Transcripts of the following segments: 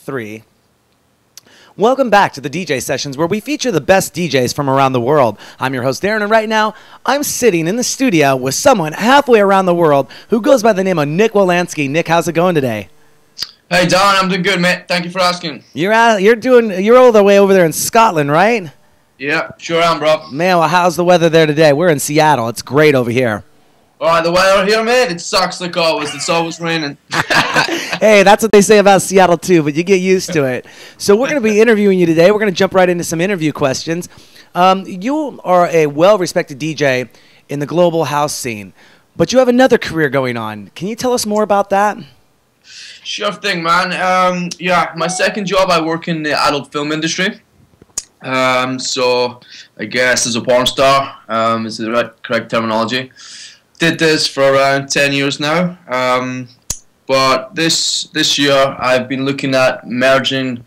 3. Welcome back to the DJ Sessions, where we feature the best DJs from around the world. I'm your host, Darren, and right now, I'm sitting in the studio with someone halfway around the world who goes by the name of Nick Wolanski. Nick, how's it going today? Hey, Don, I'm doing good, mate. Thank you for asking. You're all the way over there in Scotland, right? Yeah, sure am, bro. Man, well, how's the weather there today? We're in Seattle. It's great over here. Alright, the weather here, mate, it sucks like always. It's always raining. Hey, that's what they say about Seattle, too, but you get used to it. So we're going to be interviewing you today. We're going to jump right into some interview questions. You are a well-respected DJ in the global house scene, but you have another career going on. Can you tell us more about that? Sure thing, man. Yeah, my second job, I work in the adult film industry. So, I guess as a porn star, is the correct terminology. Did this for around 10 years now, but this year I've been looking at merging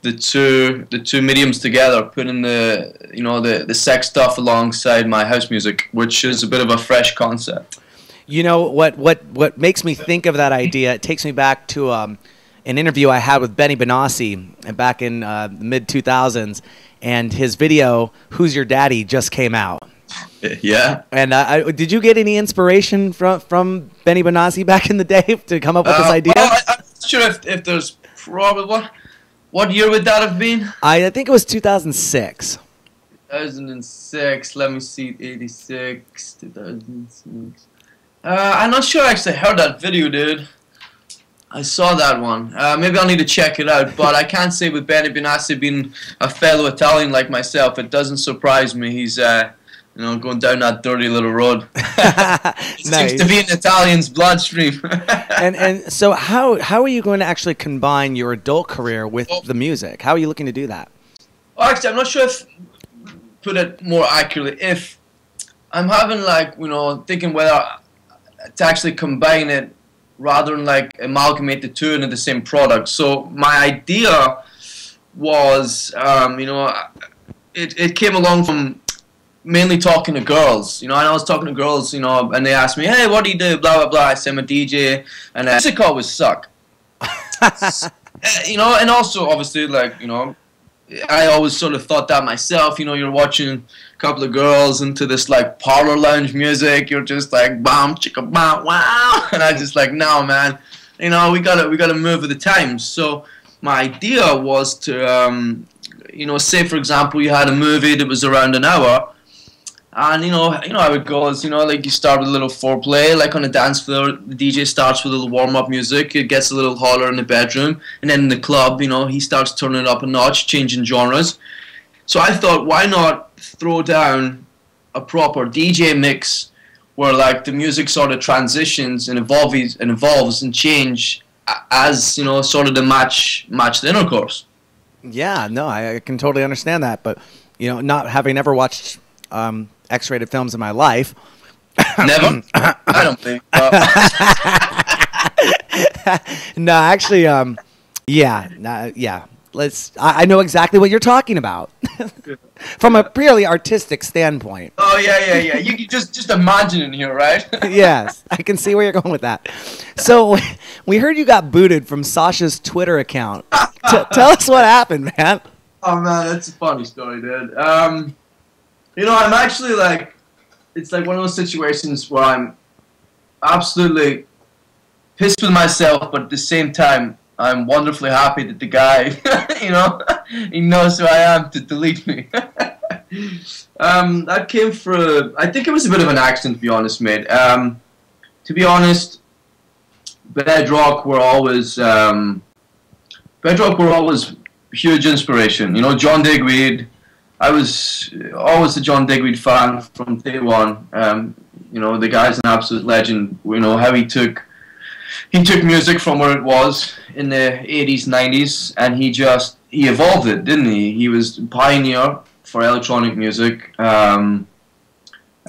the two mediums together, putting the sex stuff alongside my house music, which is a bit of a fresh concept. You know what makes me think of that idea? It takes me back to an interview I had with Benny Benassi back in the mid-2000s, and his video "Who's Your Daddy" just came out. Yeah. And did you get any inspiration from Benny Benassi back in the day to come up with this idea? Well, I'm not sure if there's probably what year would that have been? I think it was 2006. 2006. Let me see. 86. 2006. I'm not sure I actually heard that video, dude. I saw that one. Maybe I'll need to check it out. But I can't say with Benny Benassi being a fellow Italian like myself, it doesn't surprise me. He's going down that dirty little road. It Nice. seems to be in Italian's bloodstream. and so how are you going to actually combine your adult career with the music? How are you looking to do that? Well, actually, I'm not sure if put it more accurately. If I'm having thinking whether to actually combine it rather than amalgamate the two into the same product. So my idea was, it came along from mainly talking to girls, and I was talking to girls, and they asked me, hey, what do you do, blah, blah, blah. I said, I'm a DJ, and music always suck. And also, obviously, I always sort of thought that myself, you're watching a couple of girls into this, parlor lounge music, you're just bam, chicka, bam, wow, and I just no, man, we gotta move with the times. So my idea was to, say, for example, you had a movie that was around an hour, and how it goes, you start with a little foreplay, on a dance floor, the DJ starts with a little warm-up music, it gets a little hotter in the bedroom, and then in the club, he starts turning it up a notch, changing genres. So I thought, why not throw down a proper DJ mix where the music sort of transitions and evolves and change as, sort of to match the intercourse. Yeah, no, I can totally understand that, but not having ever watched X-rated films in my life. Never? I don't think. No, actually, yeah. I know exactly what you're talking about from a purely artistic standpoint. Oh yeah. You just imagine it here, right? Yes, I can see where you're going with that. So we heard you got booted from Sasha's Twitter account. Tell us what happened, man. Oh man, that's a funny story, dude. I'm actually it's one of those situations where I'm absolutely pissed with myself, but at the same time, I'm wonderfully happy that the guy, he knows who I am to delete me. That came through, I think it was a bit of an accident, to be honest, mate. To be honest, Bedrock were always huge inspiration. John Digweed, I was always a John Digweed fan from day one. The guy's an absolute legend. How he took music from where it was in the 80s, 90s, and he evolved it, didn't he? He was a pioneer for electronic music. And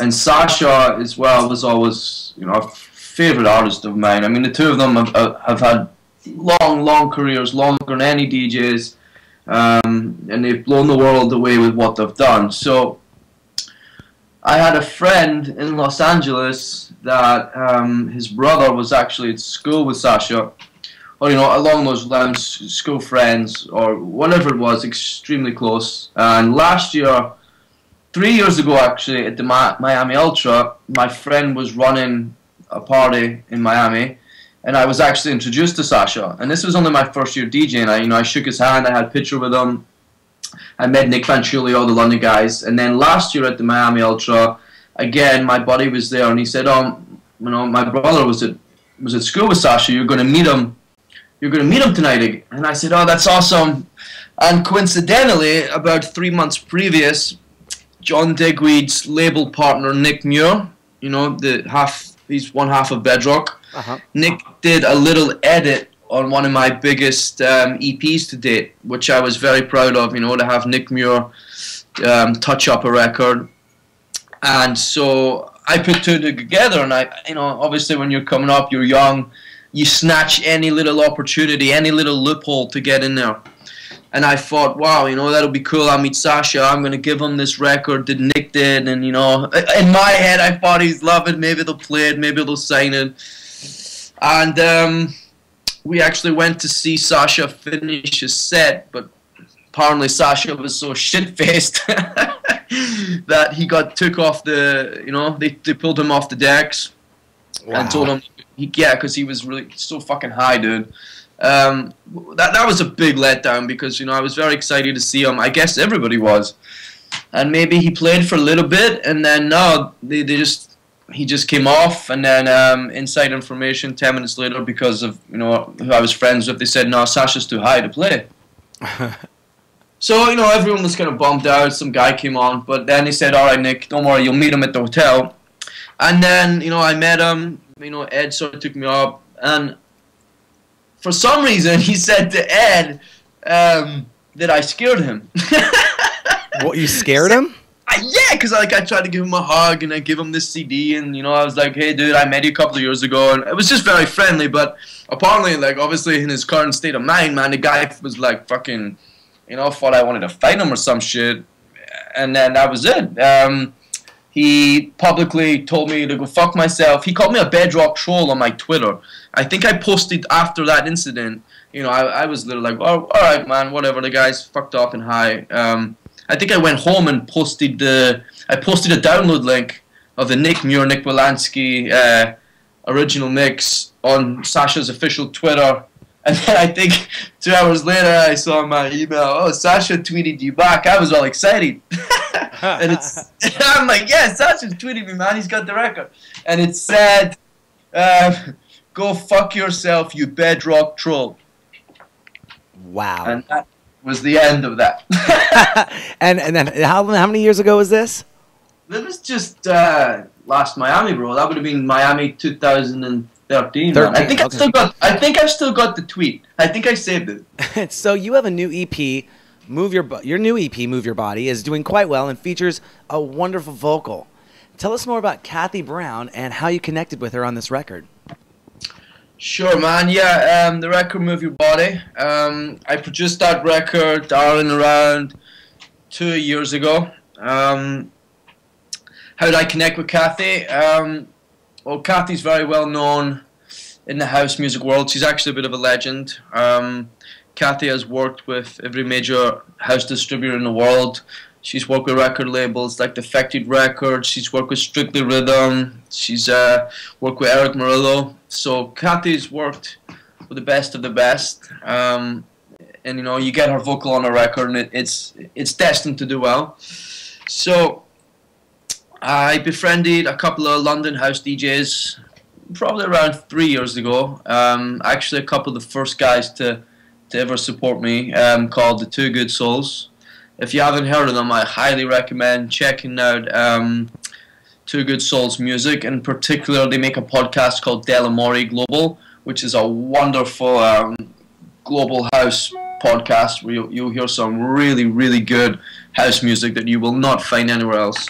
Sasha as well was always, a favorite artist of mine. I mean, the two of them have had long careers, longer than any DJs. And they've blown the world away with what they've done. So I had a friend in Los Angeles that his brother was actually at school with Sasha, or along those lines, school friends or whatever it was, extremely close. And last year, 3 years ago actually, at the Miami Ultra, my friend was running a party in Miami, and I was actually introduced to Sasha. And this was only my first year DJing. I shook his hand, I had a picture with him. I met Nick Fanciulli, all the London guys, and then last year at the Miami Ultra, again, my buddy was there, and he said, my brother was at school with Sasha. You're going to meet him. You're going to meet him tonight. And I said, oh, that's awesome. And coincidentally, about 3 months previous, John Digweed's label partner Nick Muir, he's one half of Bedrock. Nick did a little edit on one of my biggest EPs to date, which I was very proud of, to have Nick Muir touch up a record. And so I put two together, and obviously when you're coming up, you're young, you snatch any little opportunity, any little loophole to get in there. And I thought, wow, that'll be cool. I'll meet Sasha. I'm going to give him this record that Nick did. And, in my head, I thought he's love it. Maybe they'll play it. Maybe they'll sign it. And we actually went to see Sasha finish his set. But apparently Sasha was so shit-faced that he got took off the, they pulled him off the decks. Wow. And told him, because he was really so fucking high, dude. That was a big letdown because I was very excited to see him. I guess everybody was, and maybe he played for a little bit, and then no, he just came off, and then inside information 10 minutes later, because of who I was friends with, they said no, Sasha's too high to play. So everyone was kind of bummed out. Some guy came on, but then he said, all right, Nick, don't worry, you'll meet him at the hotel. And then I met him. Ed sort of took me up, and for some reason, he said to Ed that I scared him. What, you scared him? Yeah, because I tried to give him a hug, and I give him this CD, and I was like, hey, dude, I met you a couple of years ago, and it was just very friendly, but apparently, obviously, in his current state of mind, man, the guy was like fucking, thought I wanted to fight him or some shit, and then that was it. He publicly told me to go fuck myself. He called me a bedrock troll on my Twitter. I think I posted after that incident. I was literally like, oh, all right, man, whatever. The guy's fucked up and high. I think I went home and posted a download link of the Nick Muir, Nick Wolanski original mix on Sasha's official Twitter. And then I think 2 hours later, I saw my email. Oh, Sasha tweeted you back. I was all excited. And I'm like, yeah, Sasha's tweeting me, man. He's got the record. And it said, go fuck yourself, you bedrock troll. Wow. And that was the end of that. and then how many years ago was this? That was just last Miami, bro. That would have been Miami 2013. I think I've still got the tweet. I think I saved it. So you have a new EP. Your new EP, Move Your Body, is doing quite well and features a wonderful vocal. Tell us more about KÄTHY Brown and how you connected with her on this record. Sure, man. Yeah, the record Move Your Body. I produced that record around 2 years ago. How did I connect with KÄTHY? Well, KÄTHY's very well known in the house music world. She's actually a bit of a legend. KÄTHY has worked with every major house distributor in the world. She's worked with record labels like Defected Records. She's worked with Strictly Rhythm. She's worked with Eric Murillo. So KÄTHY's worked with the best of the best. And you get her vocal on a record, and it's destined to do well. So I befriended a couple of London house DJs probably around 3 years ago. Actually, a couple of the first guys to ever support me, called the Two Good Souls. If you haven't heard of them, I highly recommend checking out Two Good Souls music. In particular, they make a podcast called Delamore Global, which is a wonderful global house podcast where you'll hear some really, really good house music that you will not find anywhere else.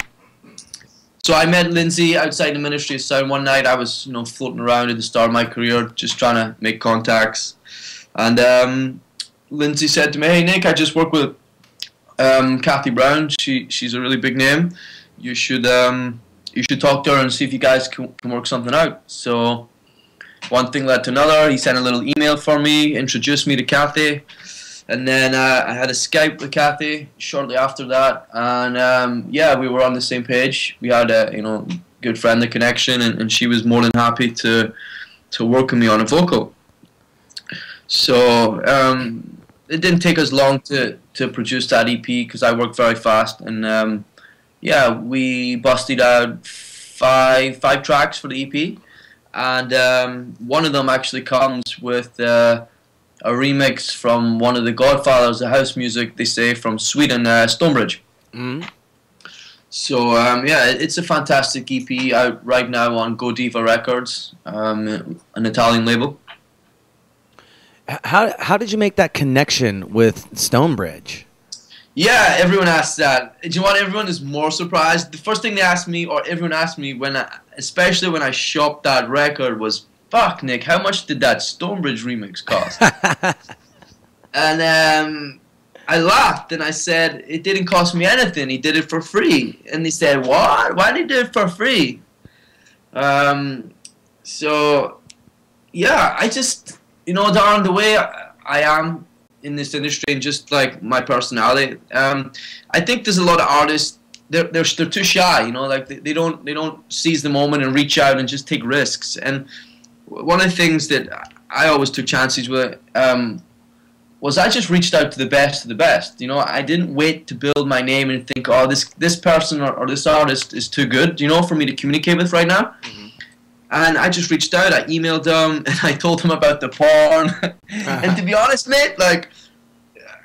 So I met Lindsay outside the Ministry of Sound one night. I was floating around at the start of my career, just trying to make contacts. And Lindsay said to me, hey Nick, I just work with KÄTHY Brown. She's a really big name. You should talk to her and see if you guys can work something out. So one thing led to another. He sent a little email for me, introduced me to KÄTHY, and then I had a Skype with KÄTHY shortly after that, and yeah, we were on the same page. We had a good friendly connection, and she was more than happy to work with me on a vocal. So it didn't take us long to produce that EP because I worked very fast, and yeah, we busted out five tracks for the EP, and one of them actually comes with a remix from one of the godfathers of house music, they say, from Sweden, Stonebridge. Mm. So yeah, it's a fantastic EP out right now on Godiva Records, an Italian label. How did you make that connection with Stonebridge? Yeah, everyone asks that. Do you know what? Everyone is more surprised. The first thing they asked me, or everyone asked me, especially when I shopped that record, was, "Fuck, Nick, how much did that Stonebridge remix cost?" And I laughed and I said, "It didn't cost me anything. He did it for free." And they said, "What? Why did he do it for free?" So yeah, I just, Darren, the way I am in this industry, and just like my personality, I think there's a lot of artists, they're too shy, like they don't seize the moment and reach out and just take risks. And one of the things that I always took chances with was I just reached out to the best of the best. I didn't wait to build my name and think, oh, this person or this artist is too good, for me to communicate with right now. Mm-hmm. And I just reached out, I emailed them, and I told them about the porn. And to be honest, mate,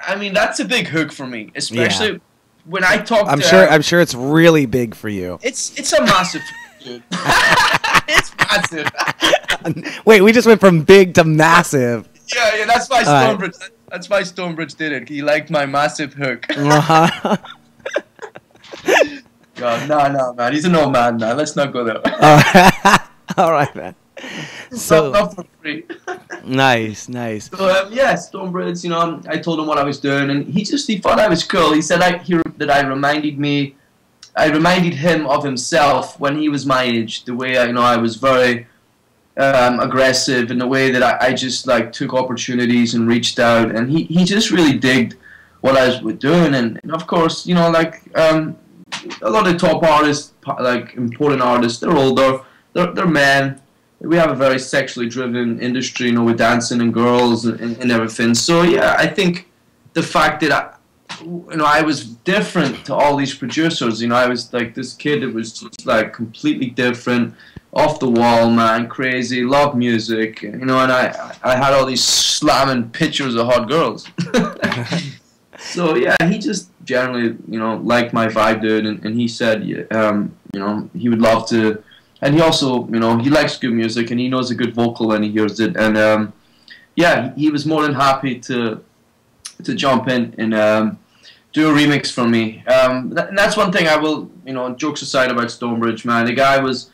I mean, that's a big hook for me, especially when I talk to... I'm sure it's really big for you. It's a massive hook, dude. It's massive. Wait, we just went from big to massive. Yeah, that's why Stonebridge... That's why Stonebridge did it. He liked my massive hook. Uh-huh. God, no, man. He's an old man, man. Let's not go there. All right, man. So not for free. Nice. So yeah, Stonebridge. I told him what I was doing, and he thought I was cool. He said that I reminded him of himself when he was my age. The way I was very aggressive, in the way that I just took opportunities and reached out, and he just really digged what I was doing. And of course, a lot of top artists, important artists, they're older, they're men. We have a very sexually driven industry, with dancing and girls and everything. So yeah, I think the fact that I was different to all these producers. I was this kid that was just completely different, off the wall, man, crazy, loved music, and I had all these slamming pictures of hot girls. So yeah, he just generally, liked my vibe, dude, and he said, he would love to, and he also, he likes good music, and he knows a good vocal when he hears it, and yeah, he was more than happy to jump in and do a remix for me. And that's one thing I will, jokes aside about Stonebridge, man, the guy was,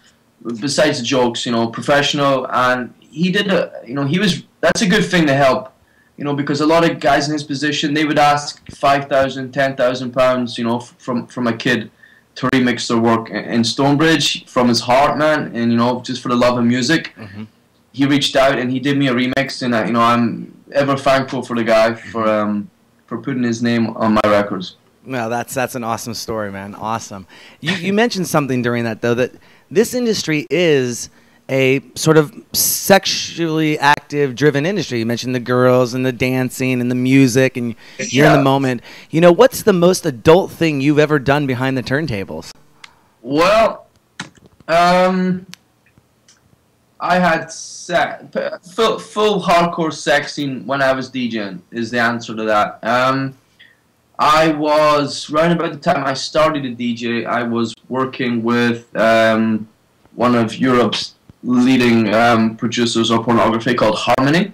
besides the jokes, professional, and he did that's a good thing to help, because a lot of guys in his position, they would ask £5,000, £10,000, from a kid to remix their work. In Stonebridge, from his heart, man, and just for the love of music, mm-hmm. He reached out and he did me a remix, and I'm ever thankful for the guy for putting his name on my records. No, that's an awesome story, man. Awesome. You mentioned something during that, though, that this industry is a sort of sexually active driven industry. You mentioned the girls and the dancing and the music, and you're in the moment. What's the most adult thing you've ever done behind the turntables? Well, I had full hardcore sexing when I was DJing is the answer to that. I was, right about the time I started to DJ, I was working with one of Europe's leading producers of pornography called Harmony.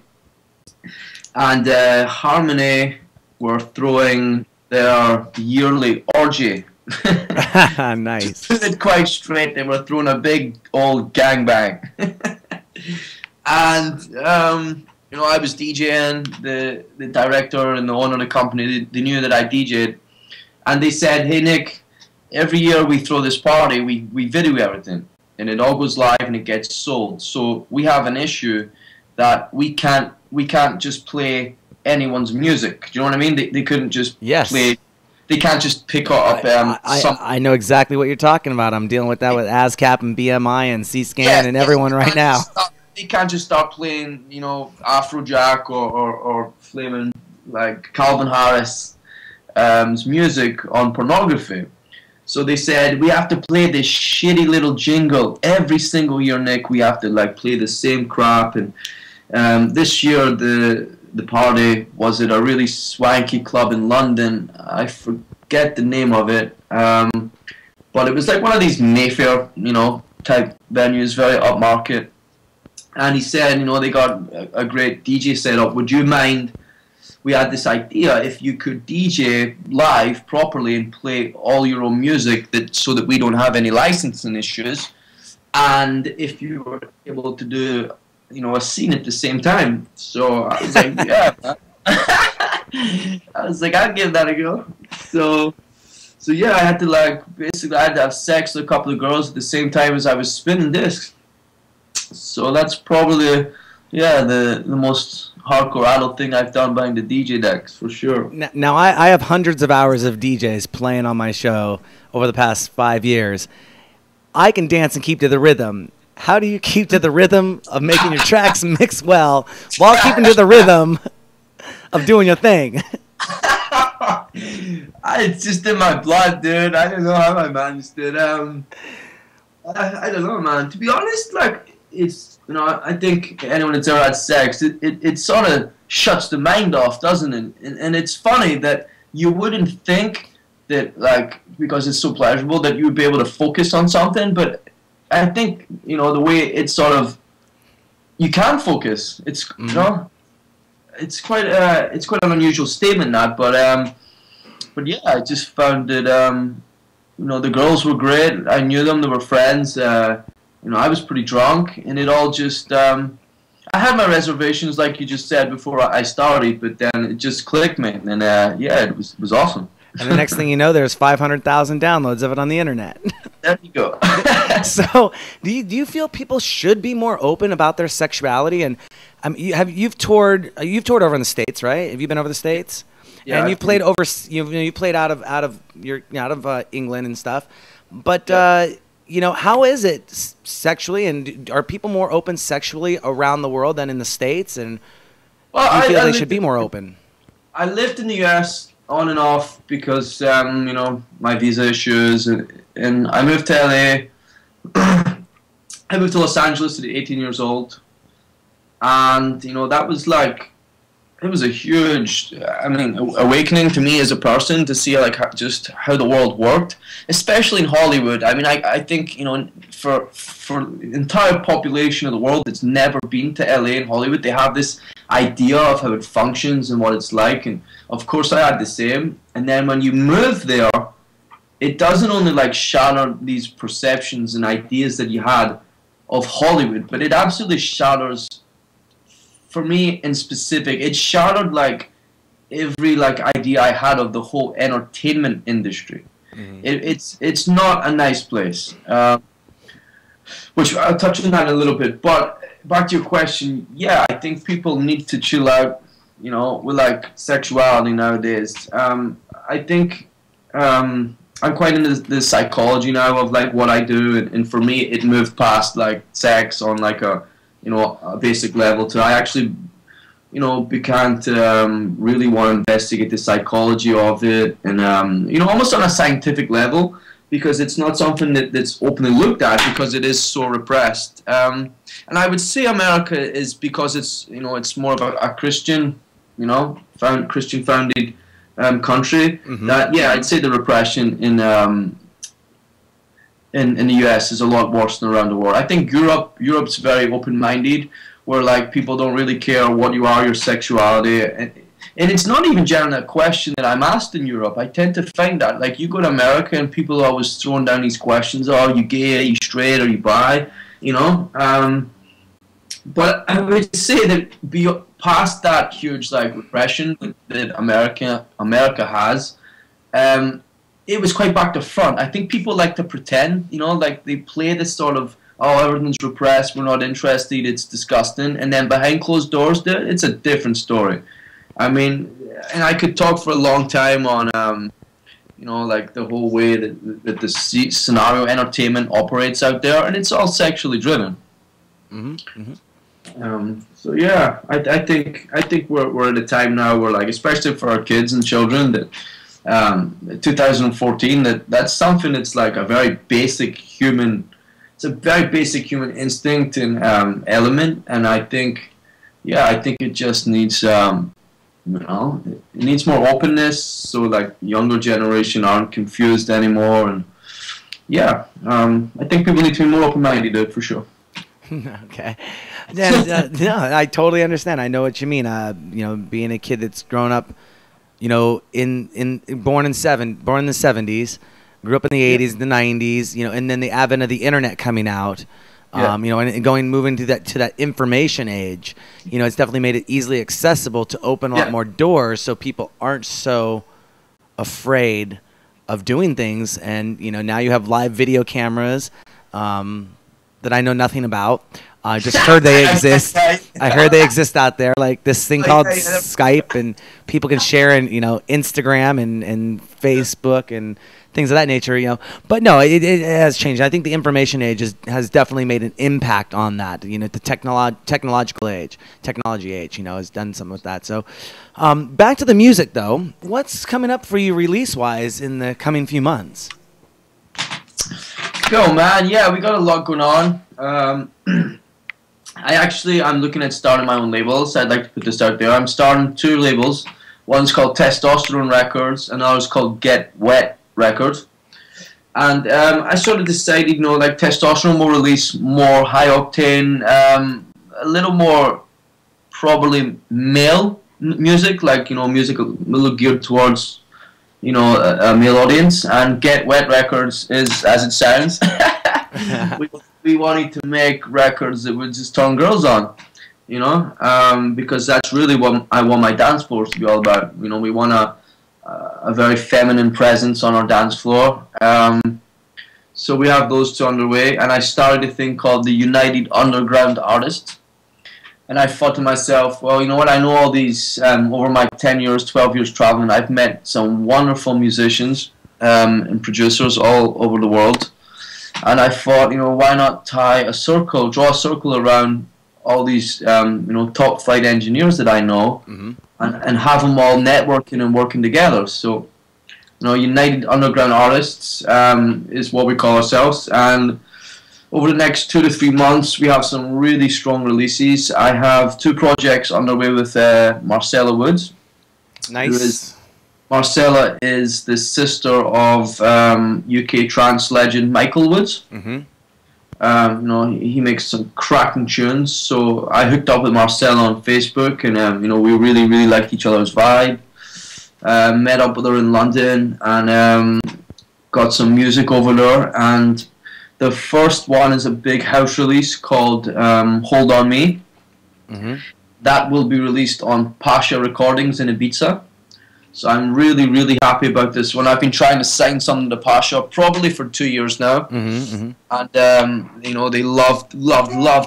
And Harmony were throwing their yearly orgy. Nice. To put it quite straight, they were throwing a big old gangbang. And I was DJing, the director and the owner of the company, they knew that I DJed, and they said, "Hey Nick, every year we throw this party, we video everything. and it all goes live and it gets sold. So we have an issue that we can't just play anyone's music. Do you know what I mean? They couldn't just play. They can't just pick up. I know exactly what you're talking about. I'm dealing with that with ASCAP and BMI and C-SCAN and everyone right now. They can't just start playing, you know, Afrojack or flaming like Calvin Harris music on pornography. So they said, we have to play this shitty little jingle every single year, Nick. We have to like play the same crap. And this year the party was at a really swanky club in London. I forget the name of it, but it was like one of these Mayfair, you know, type venues, very upmarket. And he said, you know, they got a great DJ set up. Would you mind? We had this idea if you could DJ live properly and play all your own music, so that we don't have any licensing issues, and if you were able to do, you know, a scene at the same time. So I was like, yeah. I was like, I'd give that a go. So yeah, I had to basically I had to have sex with a couple of girls at the same time as I was spinning discs. So that's probably, the most hardcore adult thing I've done behind the DJ decks, for sure. Now I have hundreds of hours of DJs playing on my show over the past 5 years. I can dance and keep to the rhythm. How do you keep to the rhythm of making your tracks mix well while keeping to the rhythm of doing your thing? It's just in my blood, dude. I don't know how I managed it. I don't know, man. To be honest, like, it's, you know, I think anyone that's ever had sex, it sort of shuts the mind off, doesn't it? And it's funny that you wouldn't think that, like, because it's so pleasurable, that you would be able to focus on something, but I think, you know, the way it's sort of, you can focus. It's, you know, it's quite an unusual statement, that, but yeah, I just found that, you know, the girls were great. I knew them. They were friends. You know, I was pretty drunk, and it all just, I had my reservations, like you just said, before I started, but then it just clicked, man, and yeah, it was awesome. And the next thing you know, there's 500,000 downloads of it on the internet. There you go. So, do you feel people should be more open about their sexuality? And you've toured over in the States, right? Have you been over the States? Yeah. And you've played you played out of England and stuff. But you know, how is it sexually, and are people more open sexually around the world than in the States? And do you feel they should be more open? I lived in the U.S. on and off because, you know, my visa issues, and I moved to LA. I moved to Los Angeles at 18 years old, and, you know, that was like, it was a huge, awakening to me as a person to see, like, just how the world worked, especially in Hollywood. I mean, I think, you know, for the entire population of the world that's never been to LA and Hollywood, they have this idea of how it functions and what it's like, and of course I had the same. And then when you move there, it doesn't only like shatter these perceptions and ideas that you had of Hollywood, but it absolutely shatters, for me in specific, it shattered like every like idea I had of the whole entertainment industry. Mm-hmm. It's not a nice place, which I'll touch on that in a little bit. But back to your question, yeah, I think people need to chill out, you know, with like sexuality nowadays. I think I'm quite into the psychology now of like what I do, and for me it moved past like sex on like a, you know, a basic level to I actually, you know, began to really want to investigate the psychology of it, and you know, almost on a scientific level, because it's not something that's openly looked at because it is so repressed. And I would say America is, because it's, you know, it's more of a Christian, you know, Christian founded country. Mm-hmm. That, yeah, I'd say the repression in the US is a lot worse than around the world. I think Europe's very open-minded, where like people don't really care what you are, your sexuality, and it's not even generally a question that I'm asked in Europe. I tend to find that like you go to America and people are always throwing down these questions: oh, are you gay, are you straight, are you bi, you know? But I would say that past that huge like repression that America has, it was quite back to front. I think people like to pretend, you know, like they play this sort of oh, everything's repressed, we're not interested, it's disgusting. And then behind closed doors, it's a different story. I mean, and I could talk for a long time on, you know, like the whole way that the scenario entertainment operates out there, and it's all sexually driven. So yeah, I think we're at a time now where, like, especially for our kids and children, that 2014, that's something that's like a very basic human. It's a very basic human instinct and element, and I think it just needs you know, it needs more openness, so like younger generation aren't confused anymore, and yeah, I think people need to be more open-minded for sure. Okay. Yeah, no, I totally understand. I know what you mean. You know, being a kid that's grown up, you know, born in the 70s, grew up in the 80s, the 90s, you know, and then the advent of the internet coming out. You know, and moving to that information age, you know, it's definitely made it easily accessible to open a lot more doors, so people aren't so afraid of doing things. And you know, now you have live video cameras that I know nothing about. I just heard they exist. I heard they exist out there, like this thing called Skype, and people can share in, you know, Instagram and Facebook and things of that nature, you know. But no, it has changed. I think the information age has definitely made an impact on that. You know, the technology age, you know, has done something with that. So back to the music, though. What's coming up for you release-wise in the coming few months? Go, man. Yeah, we got a lot going on. I'm looking at starting my own labels. I'd like to put this out there. I'm starting 2 labels. One's called Testosterone Records, and another's called Get Wet Records. And I sort of decided, you know, like Testosterone will release more high octane, a little more probably male music, like, you know, music a little geared towards, you know, a male audience. And Get Wet Records is as it sounds. We wanted to make records that would just turn girls on, you know, because that's really what I want my dance floors to be all about. You know, we want a very feminine presence on our dance floor. So we have those 2 underway, and I started a thing called the United Underground Artists. And I thought to myself, well, you know what, I know all these, over my 10 years, 12 years traveling, I've met some wonderful musicians and producers all over the world. And I thought, you know, why not draw a circle around all these, you know, top flight engineers that I know, and have them all networking and working together. So, you know, United Underground Artists is what we call ourselves. And over the next 2 to 3 months, we have some really strong releases. I have 2 projects underway with Marcella Woods. Nice. Marcella is the sister of UK trance legend Michael Woods. You know, he makes some cracking tunes. So I hooked up with Marcella on Facebook, and you know, we really liked each other's vibe. Met up with her in London, and got some music over there. And the first one is a big house release called Hold On Me. That will be released on Pasha Recordings in Ibiza. So I'm really happy about this one. I've been trying to sign something to Pasha probably for 2 years now, and you know, they loved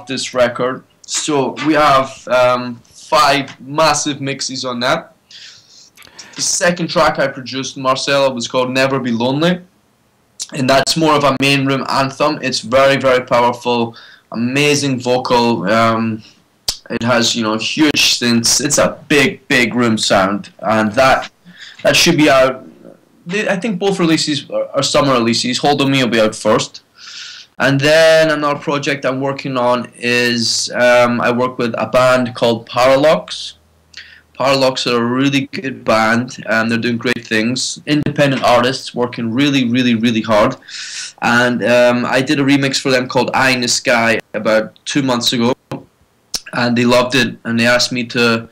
this record. So we have 5 massive mixes on that. The second track I produced, Marcella, was called Never Be Lonely, and that's more of a main room anthem. It's very powerful, amazing vocal. It has, you know, huge synths. It's a big room sound, and that should be out. I think both releases are summer releases. Hold On Me will be out first, and then another project I'm working on is I work with a band called Parallax. Parallax are a really good band, and they're doing great things. Independent artists working really hard, and I did a remix for them called Eye in the Sky about 2 months ago. And they loved it, and they asked me to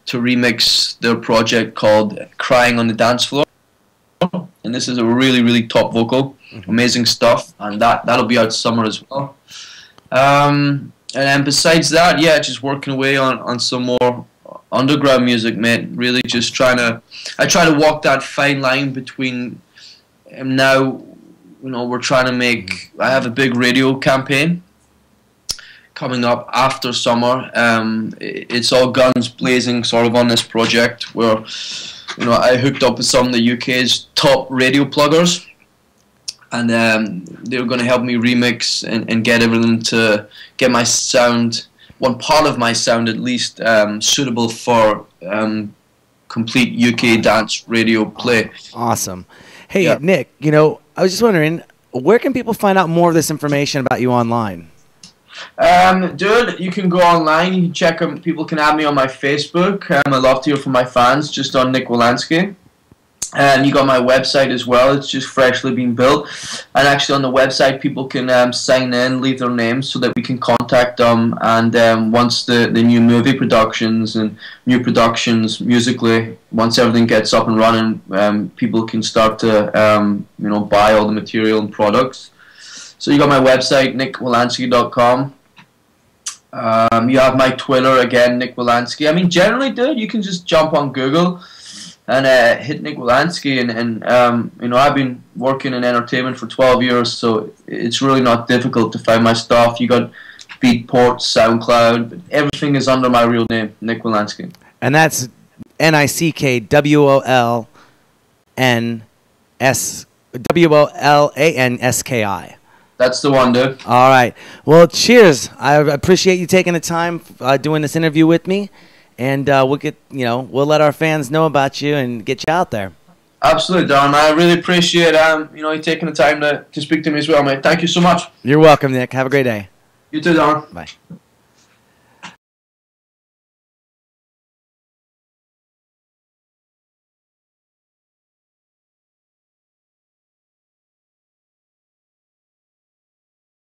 remix their project called Crying on the Dance Floor. And this is a really top vocal, amazing stuff, and that'll be out summer as well. And then besides that, yeah, just working away on some more underground music, mate. Really just I try to walk that fine line between now, you know, we're trying to make, I have a big radio campaign. coming up after summer. It's all guns blazing sort of on this project where, you know, I hooked up with some of the UK's top radio pluggers, and they were going to help me remix and get everything to get my sound, one part of my sound at least, suitable for complete UK dance radio play. Awesome. Hey, Nick, you know, I was just wondering, where can people find out more of this information about you online? Dude, you can go online, you can check them. People can add me on my Facebook. I love to hear from my fans, just on Nick Wolanski. And you got my website as well. It's just freshly been built. And actually on the website, people can sign in, leave their names so that we can contact them. And once the new movie productions and new productions musically, once everything gets up and running, people can start to you know, buy all the material and products. So you got my website, nickwolanski.com. You have my Twitter, again, Nick Wolanski. I mean, generally, dude, you can just jump on Google and hit Nick Wolanski, and you know, I've been working in entertainment for 12 years, so it's really not difficult to find my stuff. You got Beatport, SoundCloud, but everything is under my real name, Nick Wolanski. And that's NickWolanski. That's the one, dude. All right. Well, cheers. I appreciate you taking the time doing this interview with me. And we'll get, you know, we'll let our fans know about you and get you out there. Absolutely, Don. I really appreciate you know, you taking the time to speak to me as well, mate. Thank you so much. You're welcome, Nick. Have a great day. You too, Don. Bye.